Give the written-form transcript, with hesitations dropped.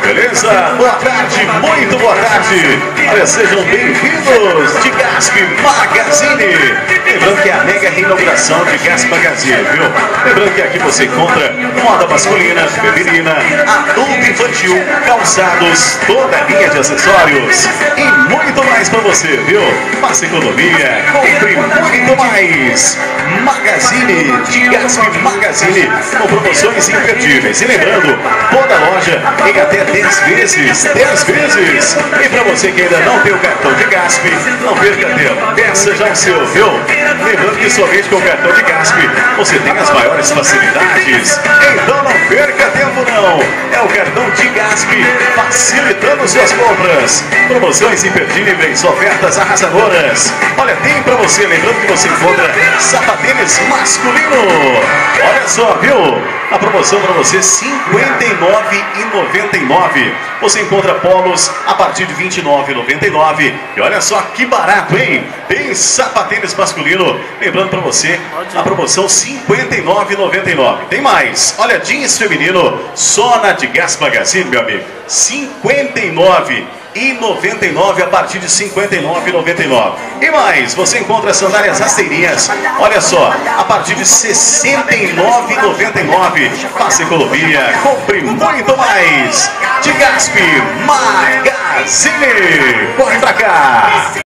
Beleza? Boa tarde, muito boa tarde. Olha, sejam bem-vindos de Gasp Magazine. Lembrando que é a mega reinauguração de Gasp Magazine, viu? Lembrando que aqui você encontra moda masculina, feminina, adulto, infantil, calçados, toda a linha de acessórios e muito mais para você, viu? Faça economia, compre muito mais. Magazine, de Gasp Magazine, com promoções imperdíveis. E lembrando, toda loja em até 10 vezes. 10 vezes. E para você que ainda não tem o cartão de Gasp, não perca tempo. Peça já o seu, viu? Lembrando que somente com o cartão de Gasp você tem as maiores facilidades. Então não perca tempo não. É o cartão de Gasp facilitando suas compras. Promoções imperdíveis, ofertas arrasadoras. Olha, tem para você, lembrando que você encontra sapatênis masculino. Olha só, viu? A promoção para você R$ 59,99. Você encontra polos a partir de R$ 29,99. E olha só que barato, hein? Tem sapatênis masculino. Lembrando para você, a promoção R$ 59,99. Tem mais. Olha, jeans feminino só na de Gasp Magazine, meu amigo. R$ 59,99 a partir de R$ 59,99. E mais, você encontra sandálias rasteirinhas, olha só, a partir de R$ 69,99. Faça economia, compre muito mais. De Gasp Magazine. Corre pra cá.